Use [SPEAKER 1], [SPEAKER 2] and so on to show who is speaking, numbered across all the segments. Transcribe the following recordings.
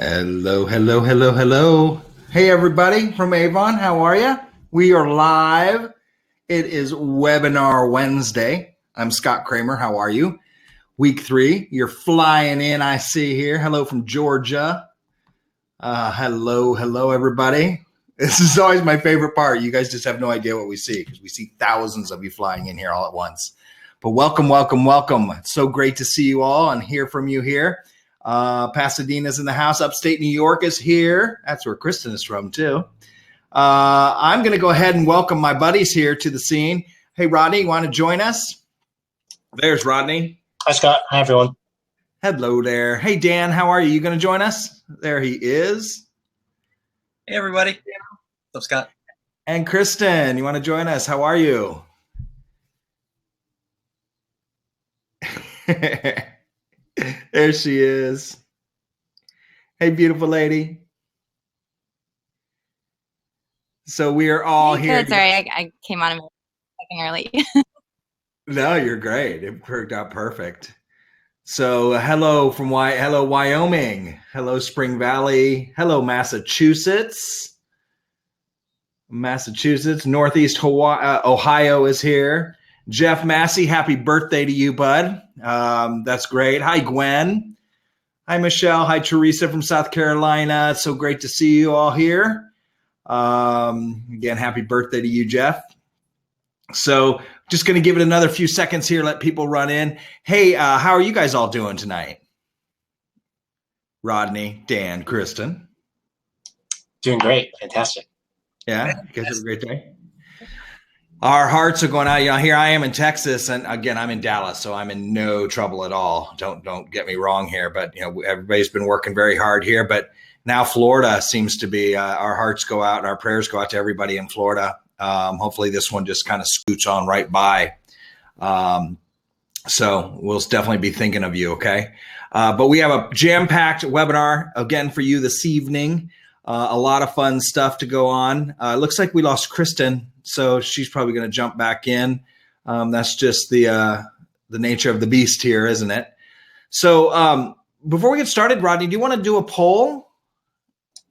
[SPEAKER 1] Hello, hello, hello, hello. Hey, everybody from Avon. How are you? We are live. It is Webinar Wednesday. I'm Scott Kramer. How are you? Week 3. You're flying in, I see here. Hello from Georgia. Hello, everybody. This is always my favorite part. You guys just have no idea what we see because we see thousands of you flying in here all at once. But welcome. It's so great to see you all and hear from you here. Pasadena's in the house. Upstate New York is here. That's where Kristen is from too. I'm going to go ahead and welcome my buddies here to the scene. Hey, Rodney, you want to join us? There's Rodney.
[SPEAKER 2] Hi, Scott. Hi, everyone.
[SPEAKER 1] Hello there. Hey, Dan, how are you? You going to join us? There he is.
[SPEAKER 3] Hey, everybody. What's up, Scott?
[SPEAKER 1] And Kristen, you want to join us? How are you? There she is. Hey, beautiful lady. So we are all here.
[SPEAKER 4] Good. Sorry, I came on a second early.
[SPEAKER 1] No, you're great. It worked out perfect. So hello from hello Wyoming. Hello Spring Valley. Hello Massachusetts. Northeast Hawaii, Ohio is here. Jeff Massey, happy birthday to you, bud. That's great. Hi, Gwen. Hi, Michelle. Hi, Teresa from South Carolina. It's so great to see you all here. Again, happy birthday to you, Jeff. So just going to give it another few seconds here, let people run in. Hey, how are you guys all doing tonight? Rodney, Dan, Kristen.
[SPEAKER 2] Doing great. Fantastic.
[SPEAKER 1] Yeah, you guys have a great day. Our hearts are going out. You know, here I am in Texas, and again, I'm in Dallas, so I'm in no trouble at all. Don't get me wrong here, but you know, everybody's been working very hard here. But now Florida seems to be our hearts go out and our prayers go out to everybody in Florida. Hopefully, this one just kind of scoots on right by. So we'll definitely be thinking of you. Okay, but we have a jam-packed webinar again for you this evening. A lot of fun stuff to go on. It looks like we lost Kristen. So she's probably going to jump back in. That's just the nature of the beast here, isn't it? So before we get started, Rodney, do you want to do a poll?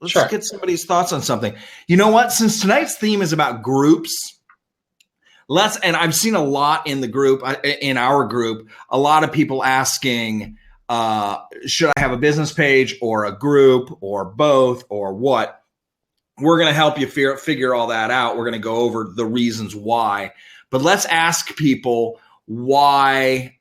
[SPEAKER 1] Let's
[SPEAKER 2] Sure.
[SPEAKER 1] get somebody's thoughts on something. You know what? Since tonight's theme is about groups, and I've seen a lot in the group, in our group, a lot of people asking, should I have a business page or a group or both or what? We're going to help you figure all that out. We're going to go over the reasons why. But let's ask people why.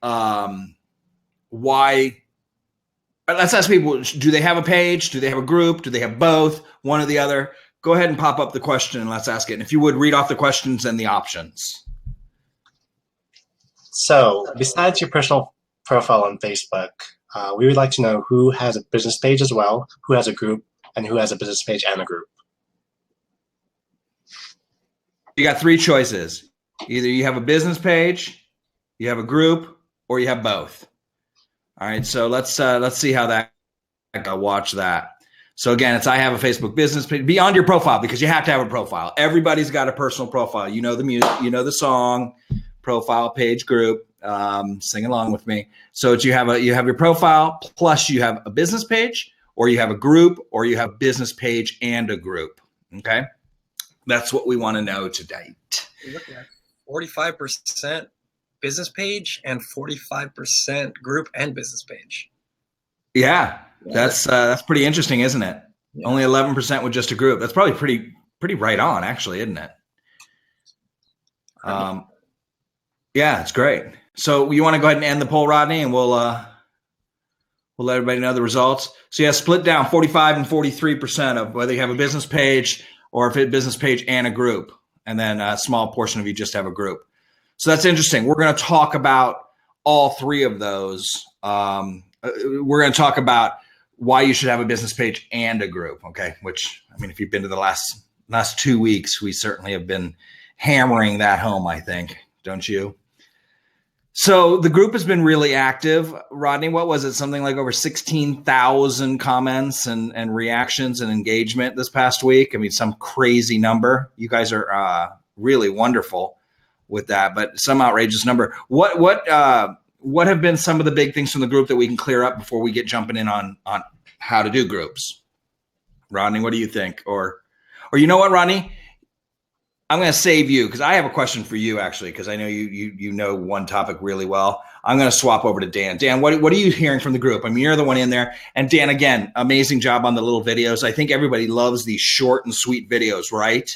[SPEAKER 1] Let's ask people, do they have a page? Do they have a group? Do they have both? One or the other? Go ahead and pop up the question and let's ask it. And if you would, read off the questions and the options.
[SPEAKER 2] So besides your personal profile on Facebook, we would like to know who has a business page as well, who has a group, and who has a business page and a group.
[SPEAKER 1] You got 3 choices. Either you have a business page, you have a group, or you have both. All right, so let's see how that go. Watch that. So again, I have a Facebook business page beyond your profile because you have to have a profile. Everybody's got a personal profile. You know the music, you know the song, profile, page, group. Sing along with me. So you have your profile plus you have a business page, or you have a group, or you have business page and a group. Okay. That's what we want to know today.
[SPEAKER 3] You're looking at 45% business page and 45% group and business page.
[SPEAKER 1] Yeah, that's pretty interesting, isn't it? Yeah. Only 11% with just a group. That's probably pretty right on, actually, isn't it? Yeah, it's great. So you want to go ahead and end the poll, Rodney, and we'll let everybody know the results. So yeah, split down 45 and 43% of whether you have a business page or if it's a business page and a group, and then a small portion of you just have a group. So that's interesting. We're going to talk about all 3 of those. We're going to talk about why you should have a business page and a group, okay? Which, I mean, if you've been to the last 2 weeks, we certainly have been hammering that home, I think. Don't you? So the group has been really active. Rodney, what was it? Something like over 16,000 comments and reactions and engagement this past week. I mean, some crazy number. You guys are really wonderful with that, but some outrageous number. What what have been some of the big things from the group that we can clear up before we get jumping in on how to do groups? Rodney, what do you think? Or you know what, Rodney? I'm going to save you because I have a question for you, actually, because I know you know one topic really well. I'm going to swap over to Dan. Dan, what are you hearing from the group? I mean, you're the one in there. And Dan, again, amazing job on the little videos. I think everybody loves these short and sweet videos, right?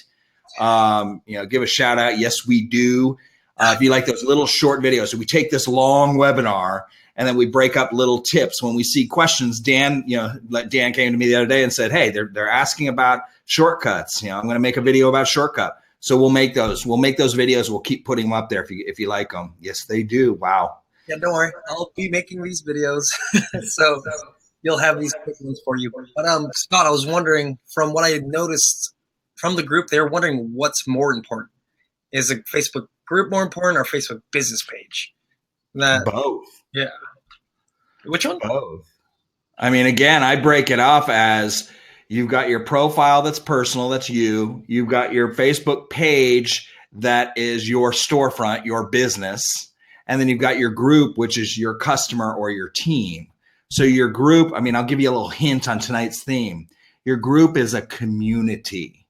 [SPEAKER 1] Give a shout out. Yes, we do. If you like those little short videos, so we take this long webinar and then we break up little tips. When we see questions, Dan came to me the other day and said, hey, they're asking about shortcuts. I'm going to make a video about shortcut. So we'll make those videos. We'll keep putting them up there if you like them. Yes, they do. Wow.
[SPEAKER 3] Yeah, don't worry. I'll be making these videos. So you'll have these quick ones for you. But Scott, I was wondering, from what I noticed from the group, they're wondering what's more important. Is a Facebook group more important or Facebook business page?
[SPEAKER 1] Both.
[SPEAKER 3] Yeah. Which one?
[SPEAKER 1] Both. I mean, again, I break it off as you've got your profile that's personal, that's you. You've got your Facebook page that is your storefront, your business. And then you've got your group, which is your customer or your team. So your group, I mean, I'll give you a little hint on tonight's theme. Your group is a community.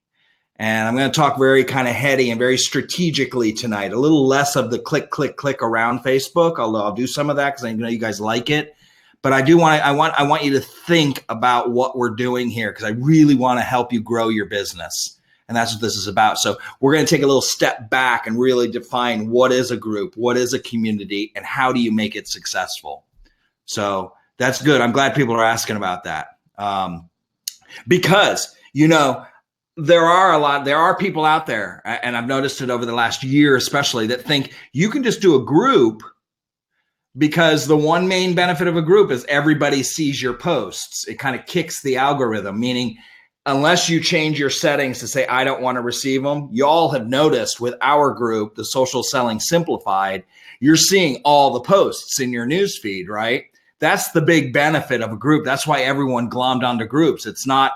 [SPEAKER 1] And I'm going to talk very kind of heady and very strategically tonight, a little less of the click, click, click around Facebook, although I'll do some of that because I know you guys like it. But I want you to think about what we're doing here because I really want to help you grow your business. And that's what this is about. So we're going to take a little step back and really define what is a group, what is a community, and how do you make it successful. So that's good. I'm glad people are asking about that. Because, there are people out there, and I've noticed it over the last year especially, that think you can just do a group because the one main benefit of a group is everybody sees your posts. It kind of kicks the algorithm, meaning unless you change your settings to say, I don't want to receive them, you all have noticed with our group, the Social Selling Simplified, you're seeing all the posts in your newsfeed, right? That's the big benefit of a group. That's why everyone glommed onto groups. It's not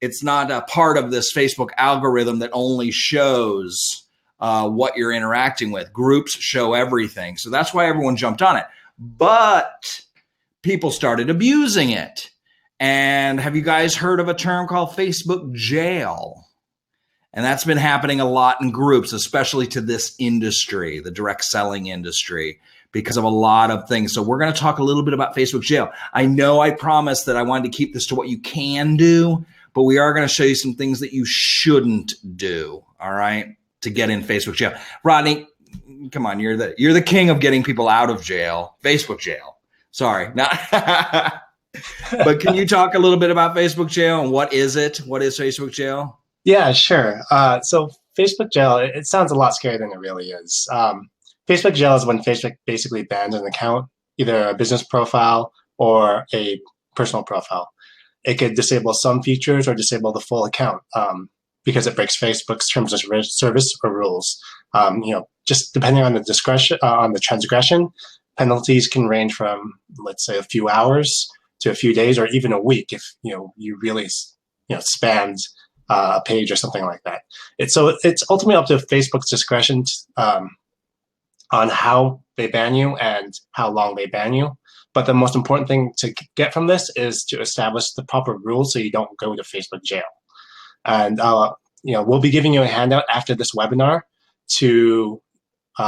[SPEAKER 1] a part of this Facebook algorithm that only shows what you're interacting with. Groups show everything. So that's why everyone jumped on it. But people started abusing it. And have you guys heard of a term called Facebook jail? And that's been happening a lot in groups, especially to this industry, the direct selling industry, because of a lot of things. So we're going to talk a little bit about Facebook jail. I know I promised that I wanted to keep this to what you can do, but we are going to show you some things that you shouldn't do, all right, to get in Facebook jail. Rodney, come on, you're the king of getting people out of jail, Facebook jail. Sorry. But can you talk a little bit about Facebook jail and what is it? What is Facebook jail?
[SPEAKER 2] Yeah, sure. So Facebook jail, it sounds a lot scarier than it really is. Facebook jail is when Facebook basically bans an account, either a business profile or a personal profile. It could disable some features or disable the full account because it breaks Facebook's terms of service or rules. Just depending on the transgression, penalties can range from, let's say, a few hours to a few days or even a week if you really spammed a page or something like that. It's ultimately up to Facebook's discretion on how they ban you and how long they ban you. But the most important thing to get from this is to establish the proper rules so you don't go to Facebook jail. And we'll be giving you a handout after this webinar to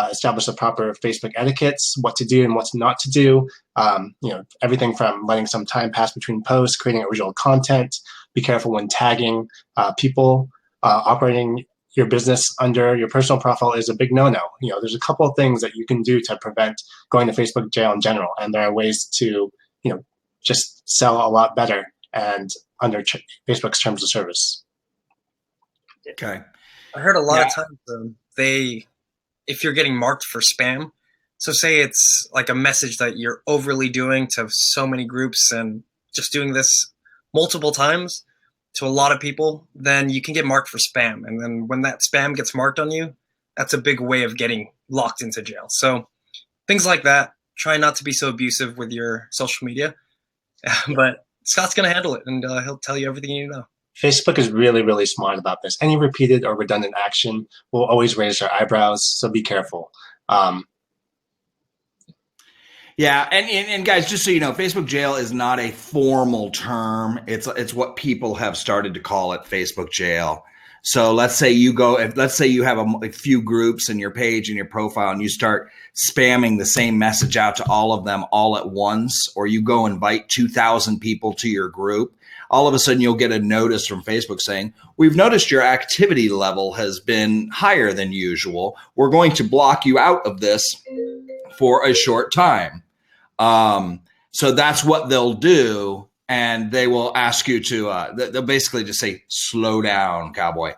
[SPEAKER 2] establish the proper Facebook etiquettes, what to do and what not to do. Everything from letting some time pass between posts, creating original content, be careful when tagging people, operating your business under your personal profile is a big no-no. There's a couple of things that you can do to prevent going to Facebook jail in general, and there are ways to, just sell a lot better and under Facebook's terms of service.
[SPEAKER 1] Okay.
[SPEAKER 3] I heard a lot of times if you're getting marked for spam, so say it's like a message that you're overly doing to so many groups and just doing this multiple times to a lot of people, then you can get marked for spam. And then when that spam gets marked on you, that's a big way of getting locked into jail. So things like that, try not to be so abusive with your social media. But Scott's going to handle it, and he'll tell you everything you know.
[SPEAKER 2] Facebook is really, really smart about this. Any repeated or redundant action will always raise their eyebrows, so be careful.
[SPEAKER 1] Yeah, and guys, just so you know, Facebook jail is not a formal term. It's what people have started to call it, Facebook jail. So let's say let's say you have a few groups in your page and your profile, and you start spamming the same message out to all of them all at once, or you go invite 2,000 people to your group. All of a sudden, you'll get a notice from Facebook saying, "We've noticed your activity level has been higher than usual. We're going to block you out of this for a short time." So that's what they'll do. And they will ask you to, they'll basically just say, "Slow down, cowboy,"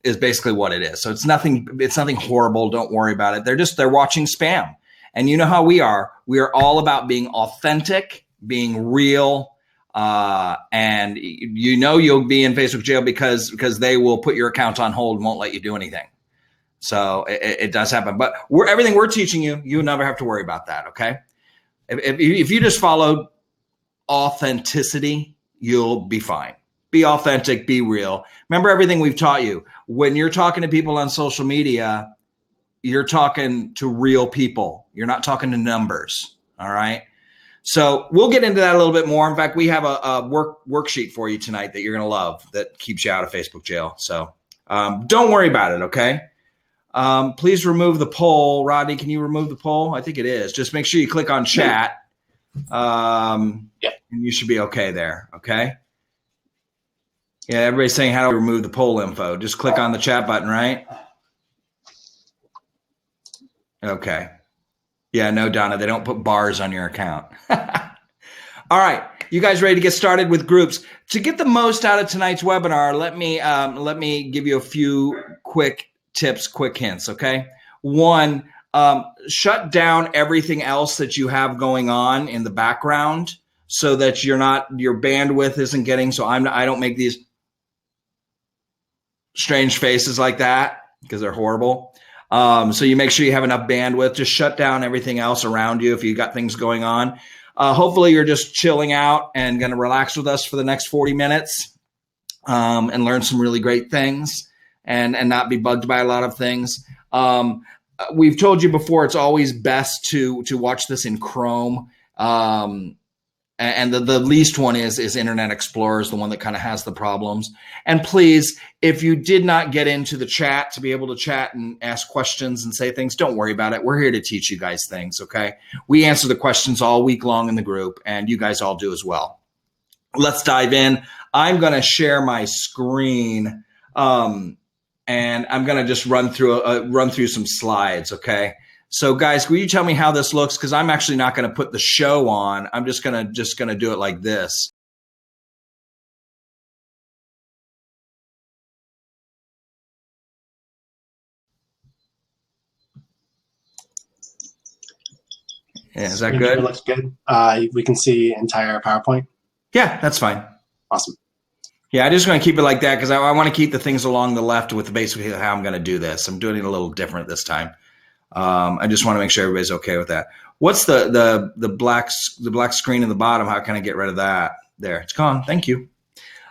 [SPEAKER 1] is basically what it is. So it's nothing horrible. Don't worry about it. They're watching spam. And you know how we are. We are all about being authentic, being real. And you know, you'll be in Facebook jail because they will put your account on hold and won't let you do anything. So it does happen, but everything we're teaching you, you never have to worry about that. Okay. If you just follow authenticity, you'll be fine. Be authentic, be real. Remember everything we've taught you. When you're talking to people on social media, you're talking to real people. You're not talking to numbers. All right. So we'll get into that a little bit more. In fact, we have a worksheet for you tonight that you're going to love that keeps you out of Facebook jail. So don't worry about it. Okay. Please remove the poll. Rodney, can you remove the poll? I think it is. Just make sure you click on chat. And you should be okay there. Okay. Yeah, everybody's saying how do we remove the poll info? Just click on the chat button, right? Okay. Yeah, no, Donna, they don't put bars on your account. All right. You guys ready to get started with groups? To get the most out of tonight's webinar, let me give you a few quick tips, quick hints, okay? One, shut down everything else that you have going on in the background so that your bandwidth isn't getting, so I don't make these strange faces like that because they're horrible. So you make sure you have enough bandwidth. Just shut down everything else around you if you got things going on. Hopefully you're just chilling out and going to relax with us for the next 40 minutes and learn some really great things and not be bugged by a lot of things. We've told you before, it's always best to watch this in Chrome. And the least one is Internet Explorer is the one that kind of has the problems. And please, if you did not get into the chat to be able to chat and ask questions and say things, don't worry about it. We're here to teach you guys things, okay? We answer the questions all week long in the group, and you guys all do as well. Let's dive in. I'm going to share my screen, and I'm going to just run through some slides, okay? So guys, will you tell me how this looks? Because I'm actually not going to put the show on. I'm just gonna do it like this. Yeah, is that good?
[SPEAKER 2] Sure, looks good. We can see entire PowerPoint.
[SPEAKER 1] Yeah, that's fine.
[SPEAKER 2] Awesome.
[SPEAKER 1] Yeah, I'm just going to keep it like that because I want to keep the things along the left with basically how I'm going to do this. I'm doing it a little different this time. I just want to make sure everybody's okay with that. What's the black screen in the bottom? How can I get rid of that? There, it's gone. Thank you.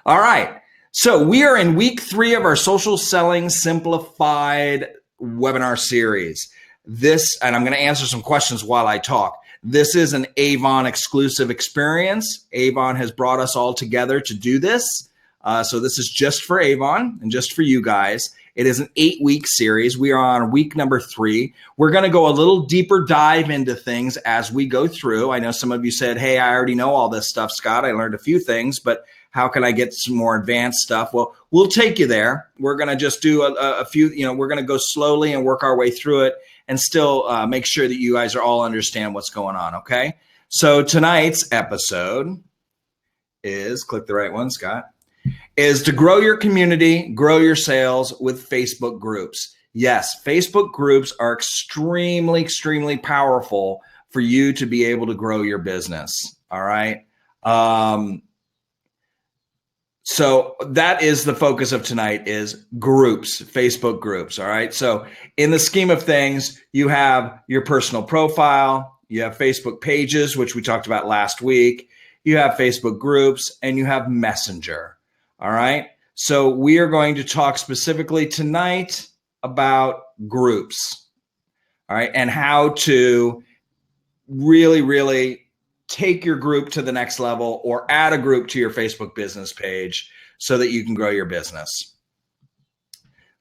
[SPEAKER 1] All right. So we are in week 3 of our Social Selling Simplified webinar series. And I'm going to answer some questions while I talk. This is an Avon exclusive experience. Avon has brought us all together to do this. So this is just for Avon and just for you guys. It is an 8-week series. We are on week number 3. We're going to go a little deeper dive into things as we go through. I know some of you said, hey, I already know all this stuff, Scott. I learned a few things, but how can I get some more advanced stuff? Well, we'll take you there. We're going to just do a few, we're going to go slowly and work our way through it and still make sure that you guys are all understand what's going on, okay? So tonight's episode is, click the right one, Scott, is to grow your community, grow your sales with Facebook groups. Yes, Facebook groups are extremely, extremely powerful for you to be able to grow your business. All right. So that is the focus of tonight is groups, Facebook groups. All right. So in the scheme of things, you have your personal profile, you have Facebook pages, which we talked about last week. You have Facebook groups and you have Messenger. All right. So we are going to talk specifically tonight about groups. All right. And how to really, really take your group to the next level or add a group to your Facebook business page so that you can grow your business.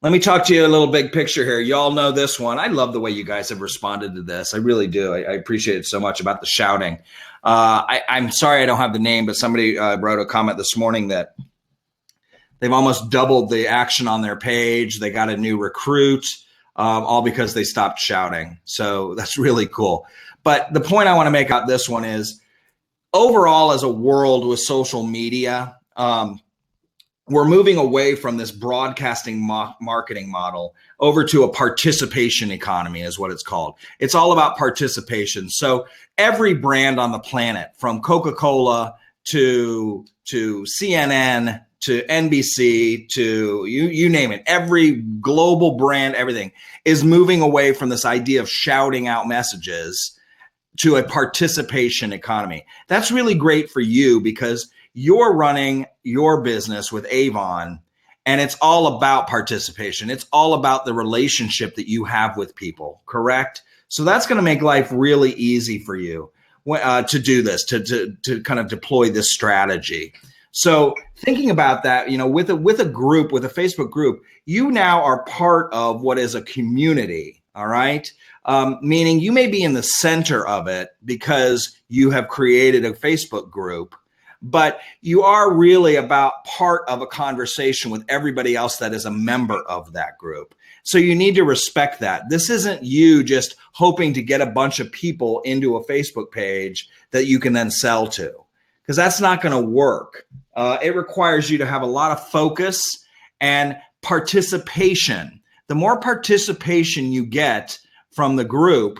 [SPEAKER 1] Let me talk to you a little big picture here. You all know this one. I love the way you guys have responded to this. I really do. I appreciate it so much about the shouting. I'm sorry I don't have the name, but somebody wrote a comment this morning that they've almost doubled the action on their page. They got a new recruit, all because they stopped shouting. So that's really cool. But the point I want to make out this one is overall as a world with social media, we're moving away from this broadcasting marketing model over to a participation economy is what it's called. It's all about participation. So every brand on the planet, from Coca-Cola to CNN to NBC to you name it, every global brand, everything is moving away from this idea of shouting out messages to a participation economy. That's really great for you because you're running your business with Avon, and it's all about participation. It's all about the relationship that you have with people, correct? So that's going to make life really easy for you to do this, to kind of deploy this strategy. So thinking about that, with a group, with a Facebook group, you now are part of what is a community, all right? Meaning you may be in the center of it because you have created a Facebook group, but you are really about part of a conversation with everybody else that is a member of that group. So you need to respect that. This isn't you just hoping to get a bunch of people into a Facebook page that you can then sell to, because that's not going to work. It requires you to have a lot of focus and participation. The more participation you get from the group,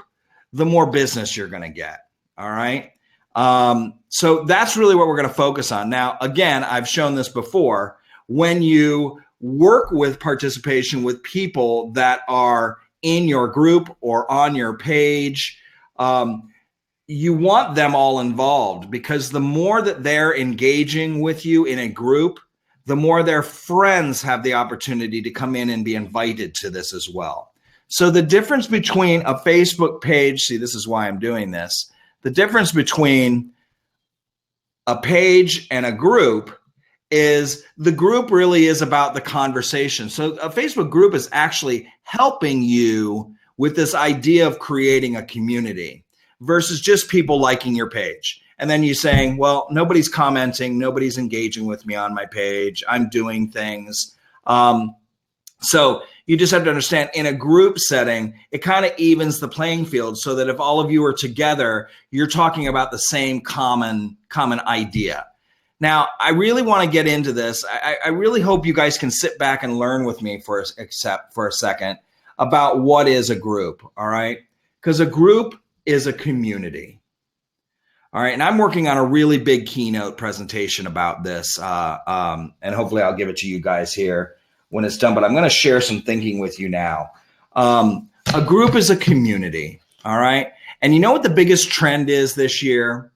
[SPEAKER 1] the more business you're going to get. All right. So that's really what we're going to focus on. Now, again, I've shown this before. When you work with participation with people that are in your group or on your page, you want them all involved, because the more that they're engaging with you in a group, the more their friends have the opportunity to come in and be invited to this as well. So the difference between a Facebook page, see, this is why I'm doing this. The difference between a page and a group is the group really is about the conversation. So a Facebook group is actually helping you with this idea of creating a community versus just people liking your page. And then you saying, well, nobody's commenting, nobody's engaging with me on my page, I'm doing things. So you just have to understand, in a group setting, it kind of evens the playing field so that if all of you are together, you're talking about the same common idea. Now, I really want to get into this. I really hope you guys can sit back and learn with me for a second about what is a group, all right? Because a group is a community. All right, and I'm working on a really big keynote presentation about this, and hopefully I'll give it to you guys here when it's done, but I'm going to share some thinking with you now. A group is a community, all right? And you know what the biggest trend is this year?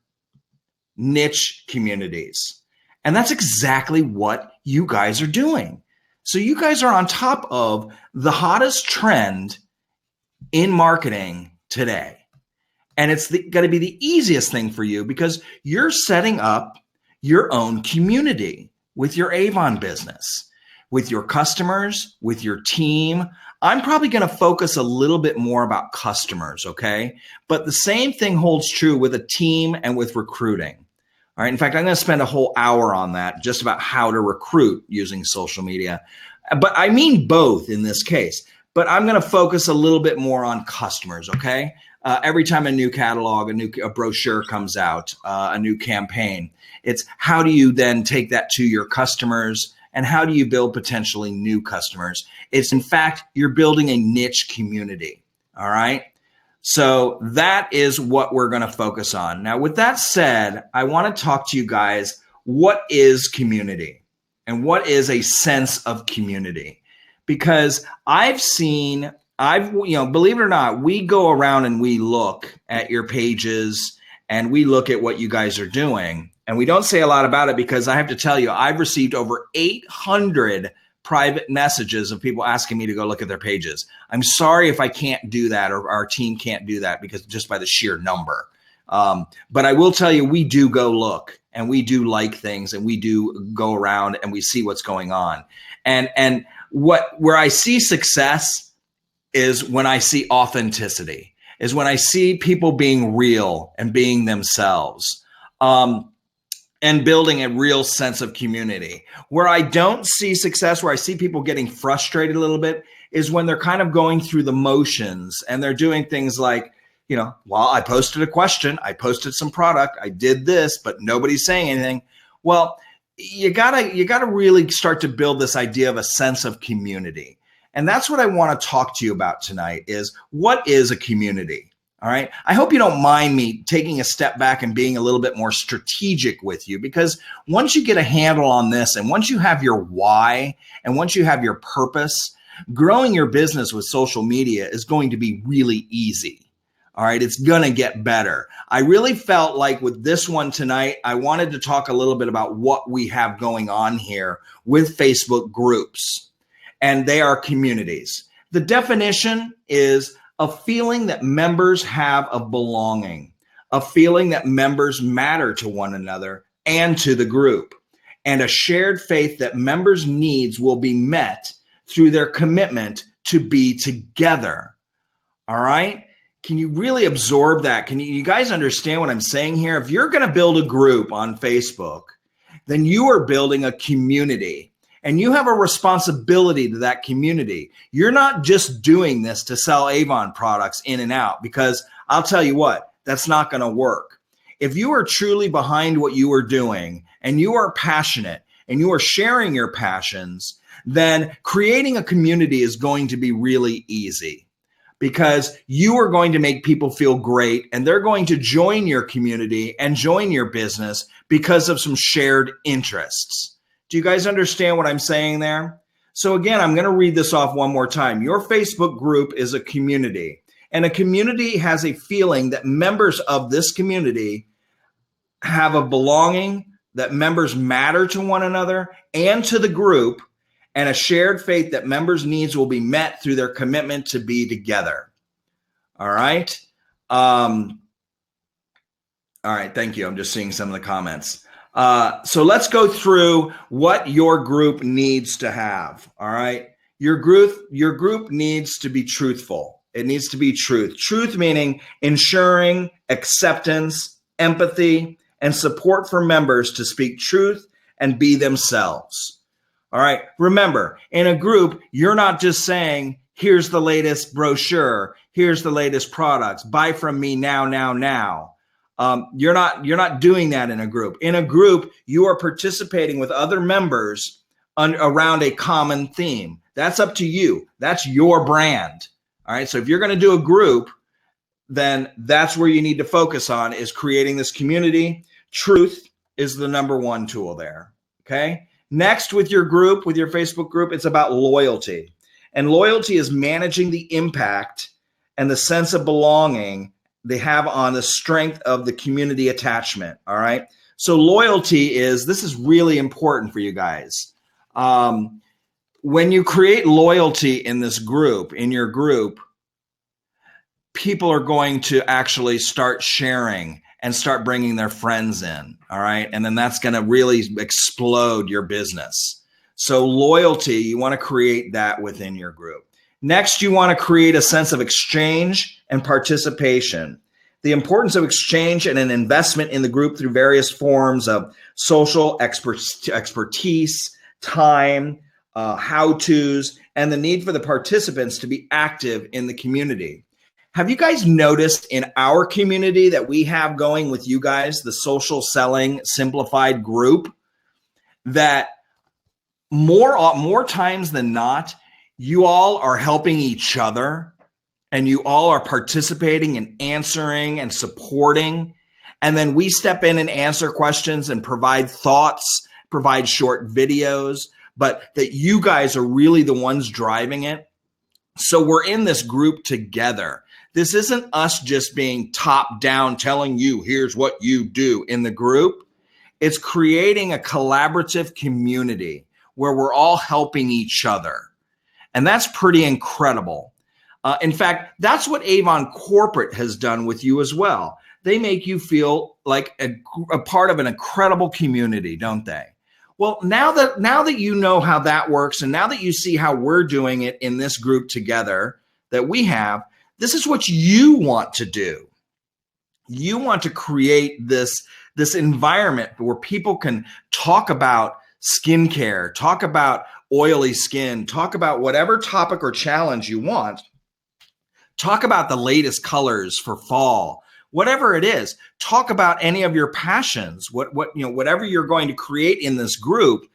[SPEAKER 1] Niche communities. And that's exactly what you guys are doing. So you guys are on top of the hottest trend in marketing today. And it's going to be the easiest thing for you because you're setting up your own community with your Avon business, with your customers, with your team. I'm probably going to focus a little bit more about customers, okay? But the same thing holds true with a team and with recruiting. All right. In fact, I'm going to spend a whole hour on that, just about how to recruit using social media. But I mean both in this case. But I'm going to focus a little bit more on customers, okay? Every time a new catalog, a brochure comes out, a new campaign, it's how do you then take that to your customers and how do you build potentially new customers? It's, in fact, you're building a niche community, all right? So that is what we're going to focus on. Now, with that said, I want to talk to you guys, what is community and what is a sense of community? Because believe it or not, we go around and we look at your pages and we look at what you guys are doing. And we don't say a lot about it because I have to tell you, I've received over 800 private messages of people asking me to go look at their pages. I'm sorry if I can't do that or our team can't do that because just by the sheer number. But I will tell you, we do go look and we do like things and we do go around and we see what's going on. And where I see success is when I see authenticity, is when I see people being real and being themselves. And building a real sense of community. Where I don't see success, where I see people getting frustrated a little bit, is when they're kind of going through the motions and they're doing things like, well, I posted a question, I posted some product, I did this, but nobody's saying anything. Well, you gotta really start to build this idea of a sense of community. And that's what I want to talk to you about tonight is, what is a community? All right. I hope you don't mind me taking a step back and being a little bit more strategic with you, because once you get a handle on this and once you have your why and once you have your purpose, growing your business with social media is going to be really easy. All right. It's going to get better. I really felt like with this one tonight, I wanted to talk a little bit about what we have going on here with Facebook groups, and they are communities. The definition is a feeling that members have of belonging, a feeling that members matter to one another and to the group, and a shared faith that members' needs will be met through their commitment to be together. All right? Can you really absorb that? Can you guys understand what I'm saying here? If you're going to build a group on Facebook, then you are building a community. And you have a responsibility to that community. You're not just doing this to sell Avon products in and out, because I'll tell you what, that's not going to work. If you are truly behind what you are doing and you are passionate and you are sharing your passions, then creating a community is going to be really easy, because you are going to make people feel great and they're going to join your community and join your business because of some shared interests. Do you guys understand what I'm saying there? So again, I'm going to read this off one more time. Your Facebook group is a community, and a community has a feeling that members of this community have a belonging, that members matter to one another and to the group, and a shared faith that members' needs will be met through their commitment to be together. All right. All right. Thank you. I'm just seeing some of the comments. So let's go through what your group needs to have. All right. Your group needs to be truthful. It needs to be truth. Truth meaning ensuring acceptance, empathy, and support for members to speak truth and be themselves. All right. Remember, in a group, you're not just saying, here's the latest brochure, here's the latest products, buy from me now. You're not doing that in a group. In a group, you are participating with other members around a common theme. That's up to you. That's your brand. All right. So if you're going to do a group, then that's where you need to focus on, is creating this community. Truth is the number one tool there. Okay. Next, with your group, with your Facebook group, it's about loyalty. And loyalty is managing the impact and the sense of belonging they have on the strength of the community attachment. All right. So loyalty this is really important for you guys. When you create loyalty in this group, in your group, people are going to actually start sharing and start bringing their friends in. All right. And then that's going to really explode your business. So loyalty, you want to create that within your group. Next, you want to create a sense of exchange and participation. The importance of exchange and an investment in the group through various forms of social expertise, time, how-tos, and the need for the participants to be active in the community. Have you guys noticed in our community that we have going with you guys, the Social Selling Simplified group, that more times than not, you all are helping each other and you all are participating and answering and supporting. And then we step in and answer questions and provide thoughts, provide short videos, but that you guys are really the ones driving it. So we're in this group together. This isn't us just being top down telling you, here's what you do in the group. It's creating a collaborative community where we're all helping each other. And that's pretty incredible. In fact, that's what Avon Corporate has done with you as well. they make you feel like a part of an incredible community, don't they? Well, now that you know how that works, and now that you see how we're doing it in this group together that we have, this is what you want to do. You want to create this environment where people can talk about skincare, talk about oily skin, talk about whatever topic or challenge you want, talk about the latest colors for fall, whatever it is, talk about any of your passions, whatever you're going to create in this group,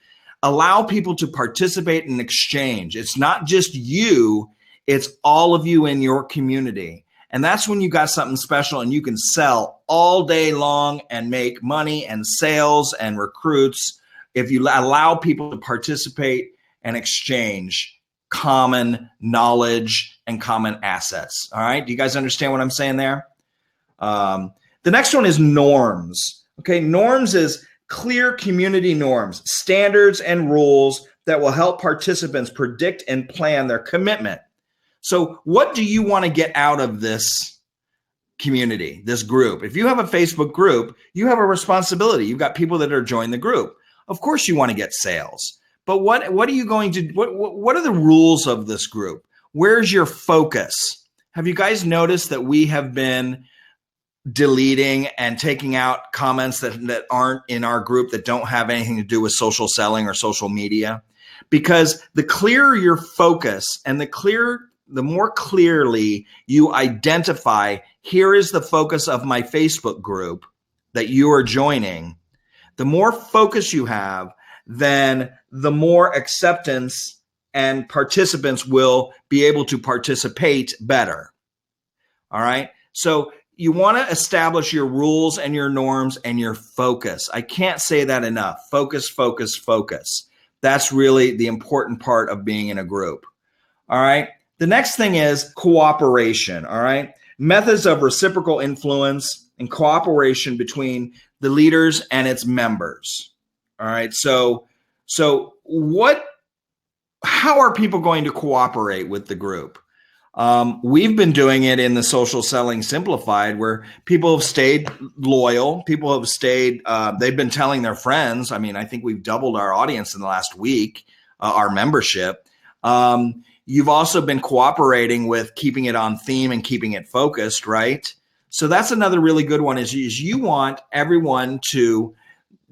[SPEAKER 1] allow people to participate and exchange. It's not just you, it's all of you in your community. And that's when you got something special and you can sell all day long and make money and sales and recruits if you allow people to participate and exchange common knowledge and common assets. All right. Do you guys understand what I'm saying there? The next one is norms. Okay. Norms is clear community norms, standards and rules that will help participants predict and plan their commitment. So what do you want to get out of this community, this group? If you have a Facebook group, you have a responsibility. You've got people that are joining the group. Of course you want to get sales, but what are you going to, what are the rules of this group? Where's your focus? Have you guys noticed that we have been deleting and taking out comments that aren't in our group, that don't have anything to do with social selling or social media? Because the clearer your focus and the more clearly you identify, here is the focus of my Facebook group that you are joining, the more focus you have, then the more acceptance and participants will be able to participate better. All right. So you want to establish your rules and your norms and your focus. I can't say that enough. Focus, focus, focus. That's really the important part of being in a group. All right. The next thing is cooperation. All right. Methods of reciprocal influence and cooperation between the leaders and its members. All right. So how are people going to cooperate with the group? We've been doing it in the Social Selling Simplified, where people have stayed loyal. People have stayed, they've been telling their friends. I mean, I think we've doubled our audience in the last week, our membership. You've also been cooperating with keeping it on theme and keeping it focused, right? So that's another really good one is you want everyone to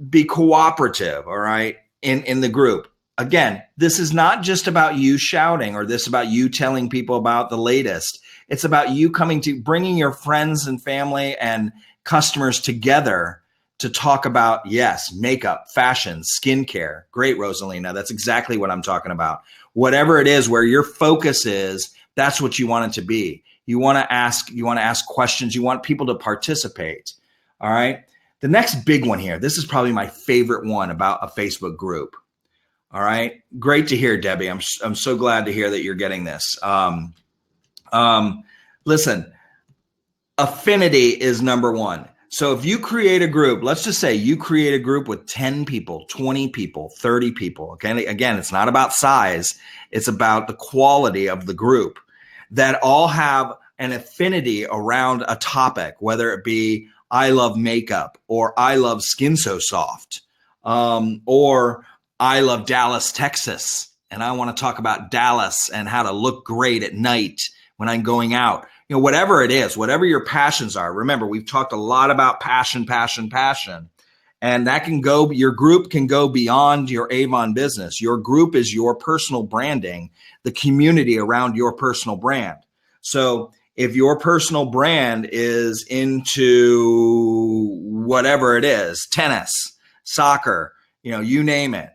[SPEAKER 1] be cooperative, all right, in the group. Again, this is not just about you shouting or this about you telling people about the latest. It's about you bringing your friends and family and customers together to talk about, yes, makeup, fashion, skincare. Great, Rosalina. That's exactly what I'm talking about. Whatever it is where your focus is, that's what you want it to be. You want to ask questions. You want people to participate. All right. The next big one here, this is probably my favorite one about a Facebook group. All right. Great to hear, Debbie. I'm so glad to hear that you're getting this. Listen, affinity is number one. So if you create a group, let's just say you create a group with 10 people, 20 people, 30 people. Okay. Again, it's not about size. It's about the quality of the group that all have an affinity around a topic, whether it be I love makeup or I love skin so soft, or I love Dallas, Texas, and I want to talk about Dallas and how to look great at night when I'm going out. You know, whatever it is, whatever your passions are. Remember, we've talked a lot about passion, and that can go, your group can go beyond your Avon business. Your group is your personal branding, the community around your personal brand. So if your personal brand is into whatever it is, tennis, soccer, you name it,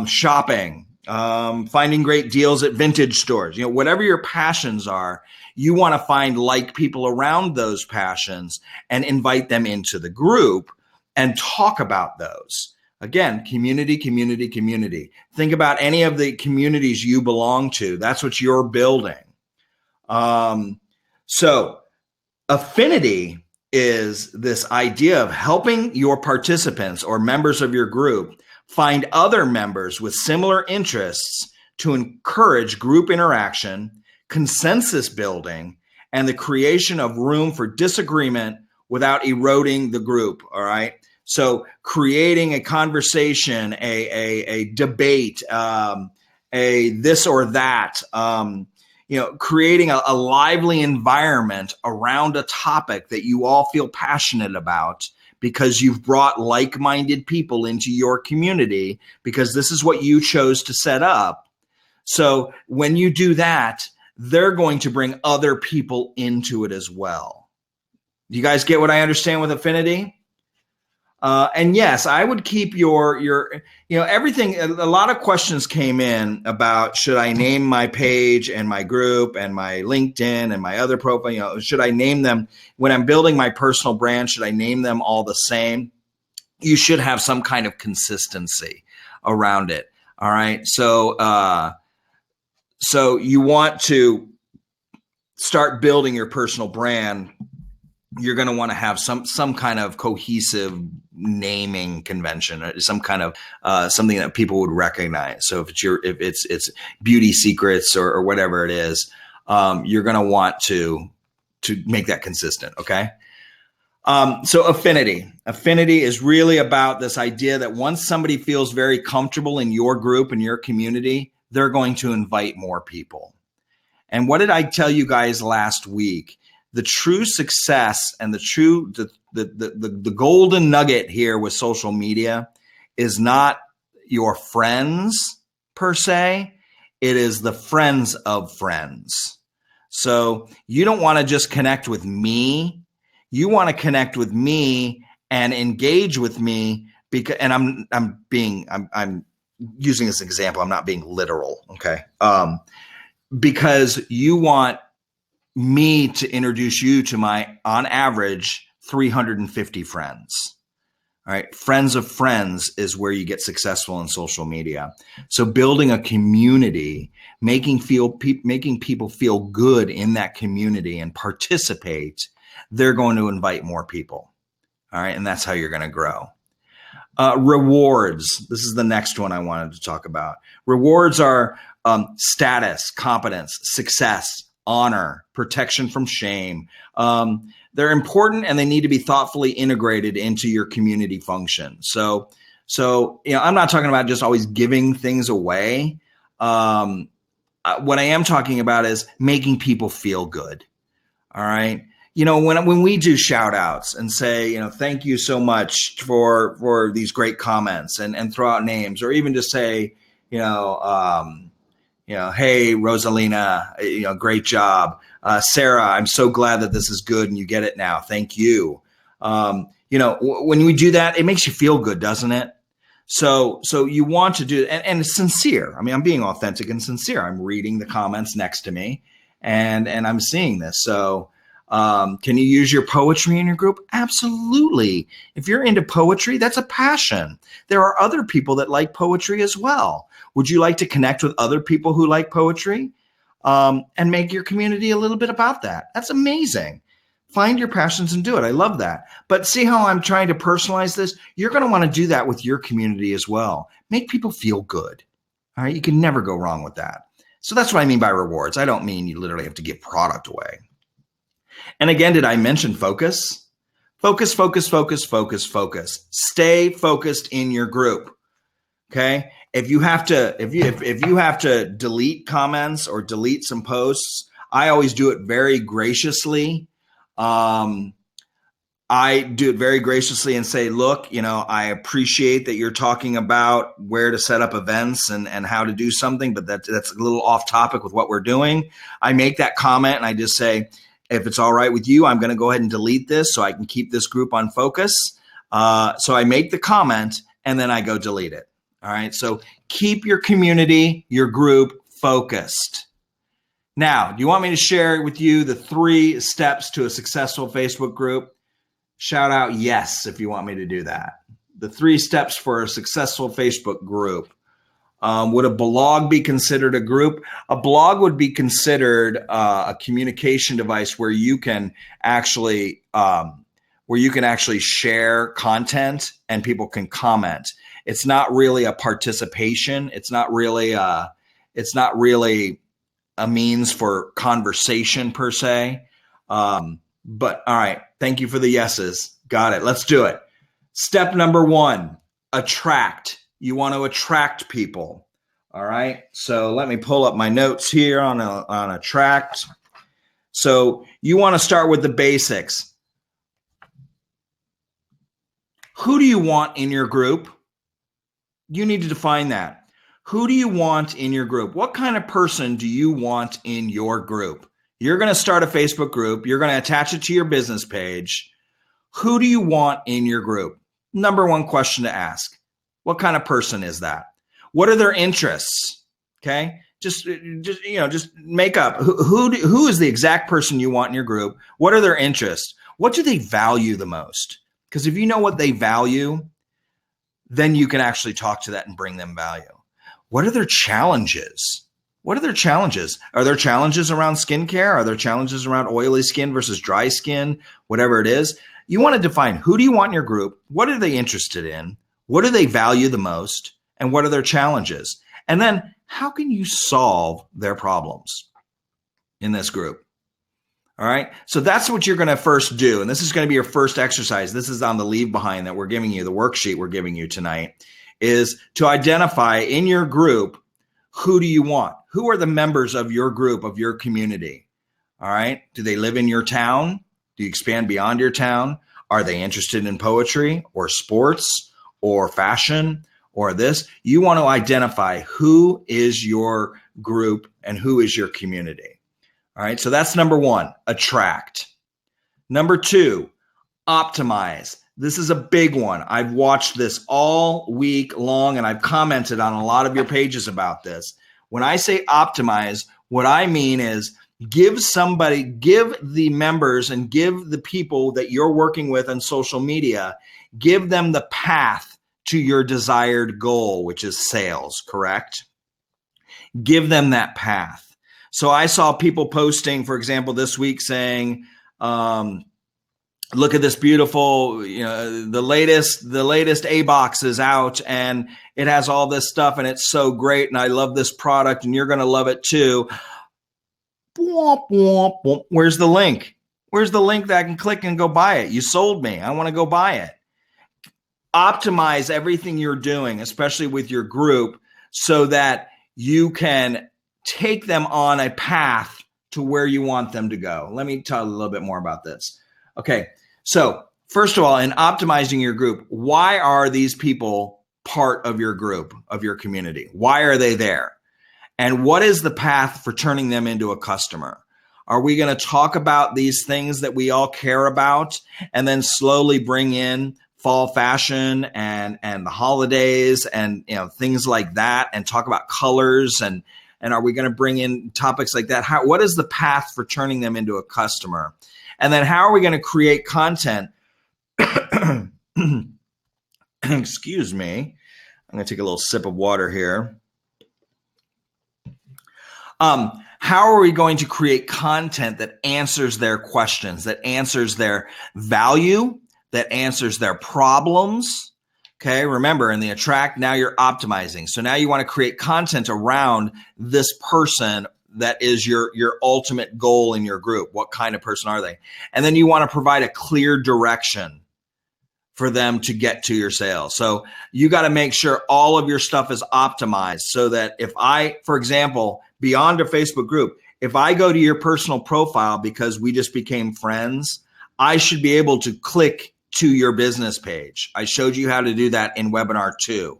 [SPEAKER 1] shopping, finding great deals at vintage stores, whatever your passions are, you want to find like people around those passions and invite them into the group and talk about those. Again, community. Think about any of the communities you belong to. That's what you're building. So affinity is this idea of helping your participants or members of your group find other members with similar interests to encourage group interaction, consensus building, and the creation of room for disagreement without eroding the group. All right. So creating a conversation, a debate, a this or that, creating a lively environment around a topic that you all feel passionate about because you've brought like-minded people into your community because this is what you chose to set up. So when you do that, they're going to bring other people into it as well. You guys get what I understand with affinity? And yes, I would keep your everything. A lot of questions came in about, should I name my page and my group and my LinkedIn and my other profile? Should I name them when I'm building my personal brand? Should I name them all the same? You should have some kind of consistency around it. All right. So you want to start building your personal brand. You're going to want to have some kind of cohesive naming convention, or some kind of something that people would recognize. So if it's beauty secrets or whatever it is, you're going to want to make that consistent. Okay. So affinity is really about this idea that once somebody feels very comfortable in your group and your community, they're going to invite more people. And what did I tell you guys last week? The true success and the golden nugget here with social media is not your friends per se. It is the friends of friends. So you don't want to just connect with me. You want to connect with me and engage with me because, and I'm using this example. I'm not being literal. Okay. Because you want me to introduce you to my, on average, 350 friends. All right. Friends of friends is where you get successful in social media. So building a community, making people feel good in that community and participate, they're going to invite more people. All right. And that's how you're going to grow. Rewards. This is the next one I wanted to talk about. Rewards are status, competence, success, honor, protection from shame. They're important and they need to be thoughtfully integrated into your community function. So I'm not talking about just always giving things away. What I am talking about is making people feel good. All right. When we do shout outs and say, thank you so much for these great comments and throw out names, or even just say, hey, Rosalina, great job. Sarah, I'm so glad that this is good and you get it now. Thank you. When we do that, it makes you feel good, doesn't it? So you want to do it, and it's sincere. I mean, I'm being authentic and sincere. I'm reading the comments next to me and I'm seeing this. So, can you use your poetry in your group? Absolutely. If you're into poetry, that's a passion. There are other people that like poetry as well. Would you like to connect with other people who like poetry, and make your community a little bit about that? That's amazing. Find your passions and do it. I love that. But see how I'm trying to personalize this? You're going to want to do that with your community as well. Make people feel good. All right. You can never go wrong with that. So that's what I mean by rewards. I don't mean you literally have to give product away. And again, did I mention focus? Focus, focus, focus, focus, focus. Stay focused in your group. Okay. If you have to delete comments or delete some posts, I always do it very graciously. I do it very graciously and say, look, I appreciate that you're talking about where to set up events and how to do something, but that's a little off topic with what we're doing. I make that comment and I just say, if it's all right with you, I'm going to go ahead and delete this so I can keep this group on focus. So I make the comment and then I go delete it. All right. So keep your community, your group focused. Now, do you want me to share with you the 3 steps to a successful Facebook group? Shout out yes if you want me to do that. The 3 steps for a successful Facebook group. Would a blog be considered a group? A blog would be considered a communication device where you can actually share content and people can comment. It's not really a participation. It's not really a means for conversation per se. But all right, thank you for the yeses. Got it. Let's do it. Step number 1, attract. You want to attract people. All right. So let me pull up my notes here on attract. So you want to start with the basics. Who do you want in your group? You need to define that. Who do you want in your group? What kind of person do you want in your group? You're going to start a Facebook group. You're going to attach it to your business page. Who do you want in your group? Number 1 question to ask. What kind of person is that? What are their interests? Okay. Just make up who is the exact person you want in your group. What are their interests? What do they value the most? Because if you know what they value, then you can actually talk to that and bring them value. What are their challenges? What are their challenges? Are there challenges around skincare? Are there challenges around oily skin versus dry skin? Whatever it is, you want to define who do you want in your group? What are they interested in? What do they value the most? And what are their challenges? And then how can you solve their problems in this group? All right. So that's what you're going to first do. And this is going to be your first exercise. This is on the leave behind that we're giving you, the worksheet we're giving you tonight, is to identify in your group, who do you want? Who are the members of your group, of your community? All right. Do they live in your town? Do you expand beyond your town? Are they interested in poetry or sports or fashion or this? You want to identify who is your group and who is your community. All right, so that's number 1, attract. Number 2, optimize. This is a big one. I've watched this all week long, and I've commented on a lot of your pages about this. When I say optimize, what I mean is give the members and give the people that you're working with on social media, give them the path to your desired goal, which is sales, correct? Give them that path. So I saw people posting, for example, this week saying, look at this beautiful, the latest A-Box is out and it has all this stuff and it's so great and I love this product and you're going to love it too. Where's the link? Where's the link that I can click and go buy it? You sold me. I want to go buy it. Optimize everything you're doing, especially with your group, so that you can take them on a path to where you want them to go. Let me tell you a little bit more about this. Okay. So first of all, in optimizing your group, why are these people part of your group, of your community? Why are they there? And what is the path for turning them into a customer? Are we going to talk about these things that we all care about and then slowly bring in fall fashion and the holidays and things like that and talk about colors and are we going to bring in topics like that? What is the path for turning them into a customer? And then how are we going to create content? Excuse me. I'm going to take a little sip of water here. How are we going to create content that answers their questions, that answers their value, that answers their problems? Okay, remember in the attract, now you're optimizing. So now you want to create content around this person that is your ultimate goal in your group. What kind of person are they? And then you want to provide a clear direction for them to get to your sales. So you got to make sure all of your stuff is optimized so that if I, for example, beyond a Facebook group, if I go to your personal profile because we just became friends, I should be able to click to your business page. I showed you how to do that in webinar 2.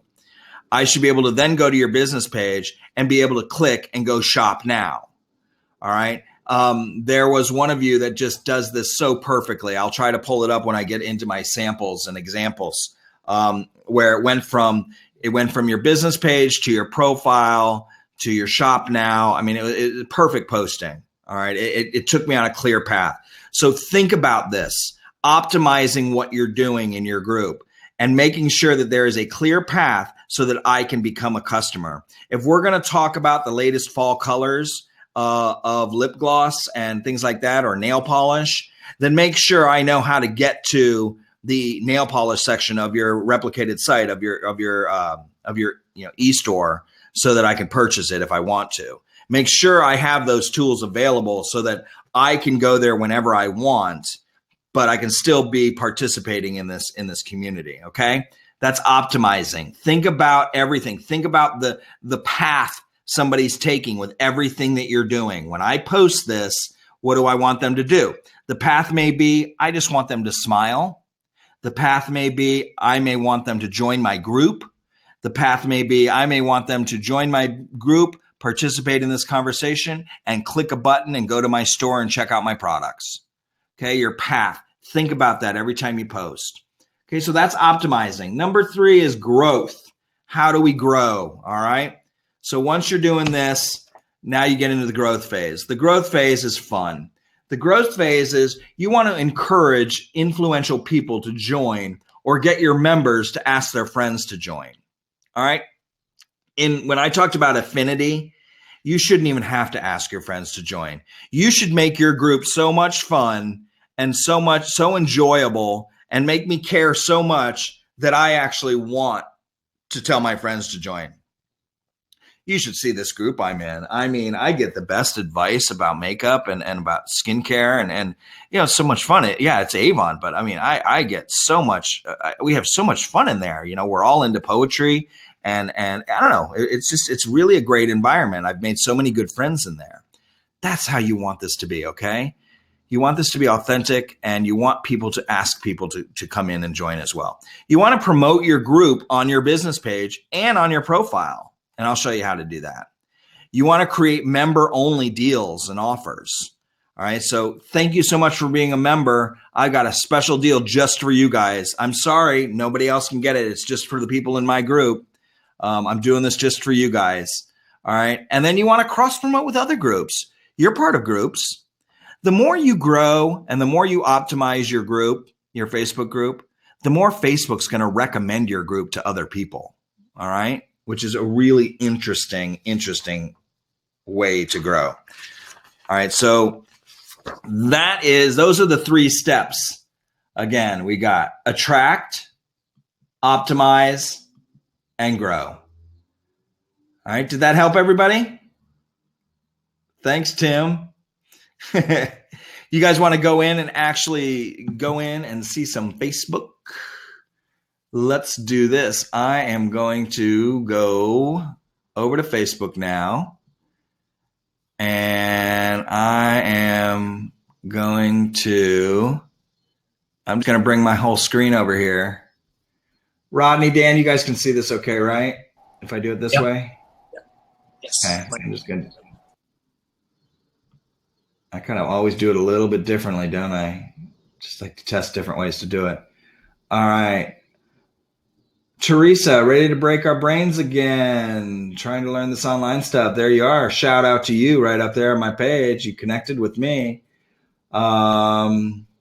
[SPEAKER 1] I should be able to then go to your business page and be able to click and go shop now. All right. There was one of you that just does this so perfectly. I'll try to pull it up when I get into my samples and examples, where it went from your business page to your profile to your shop now. I mean, it was perfect posting. All right. It took me on a clear path. So think about this. Optimizing what you're doing in your group and making sure that there is a clear path so that I can become a customer. If we're going to talk about the latest fall colors of lip gloss and things like that, or nail polish, then make sure I know how to get to the nail polish section of your replicated site of your e-store so that I can purchase it if I want to. Make sure I have those tools available so that I can go there whenever I want, but I can still be participating in this community. Okay. That's optimizing. Think about everything. Think about the path somebody's taking with everything that you're doing. When I post this, what do I want them to do? The path may be, I just want them to smile. The path may be, I may want them to join my group. The path may be, I may want them to join my group, participate in this conversation, and click a button and go to my store and check out my products. Okay, your path. Think about that every time you post. Okay, so that's optimizing. Number 3 is growth. How do we grow? All right. So once you're doing this, now you get into the growth phase. The growth phase is fun. The growth phase is you want to encourage influential people to join or get your members to ask their friends to join. All right. When I talked about affinity, you shouldn't even have to ask your friends to join. You should make your group so much fun and so enjoyable and make me care so much that I actually want to tell my friends to join. You should see this group I'm in. I mean, I get the best advice about makeup and about skincare and so much fun. It's Avon, but I mean, I get so much, we have so much fun in there. We're all into poetry and I don't know, it's really a great environment. I've made so many good friends in there. That's how you want this to be. Okay. You want this to be authentic and you want people to ask people to come in and join as well. You want to promote your group on your business page and on your profile. And I'll show you how to do that. You want to create member-only deals and offers. All right. So thank you so much for being a member. I got a special deal just for you guys. I'm sorry, nobody else can get it. It's just for the people in my group. I'm doing this just for you guys. All right. And then you want to cross-promote with other groups. You're part of groups. The more you grow and the more you optimize your group, your Facebook group, the more Facebook's going to recommend your group to other people. All right. Which is a really interesting way to grow. All right, so those are the 3 steps. Again, we got attract, optimize, and grow. All right, did that help everybody? Thanks, Tim. You guys want to go in and see some Facebook? Let's do this. I am going to go over to Facebook now. And I'm just going to bring my whole screen over here. Rodney, Dan, you guys can see this okay, right? If I do it this way?
[SPEAKER 2] Yep. Yes.
[SPEAKER 1] Okay, I'm just going to. I kind of always do it a little bit differently, don't I? Just like to test different ways to do it. All right. Teresa, ready to break our brains again, trying to learn this online stuff. There you are. Shout out to you right up there on my page. You connected with me.
[SPEAKER 3] Is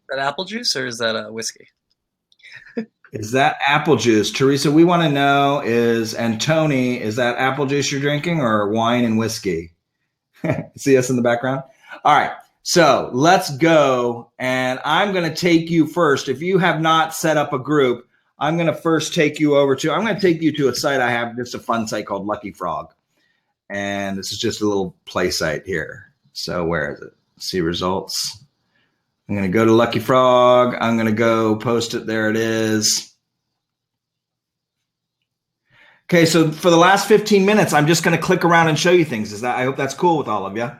[SPEAKER 3] that apple juice or is that whiskey?
[SPEAKER 1] Is that apple juice? Teresa, we want to know and Tony, is that apple juice you're drinking or wine and whiskey? See us in the background? All right. So let's go. And I'm going to take you first. If you have not set up a group, I'm going to first take you I'm going to take you to a site I have. It's a fun site called Lucky Frog. And this is just a little play site here. So where is it? See results. I'm going to go to Lucky Frog. I'm going to go post it. There it is. Okay. So for the last 15 minutes, I'm just going to click around and show you things. I hope that's cool with all of you.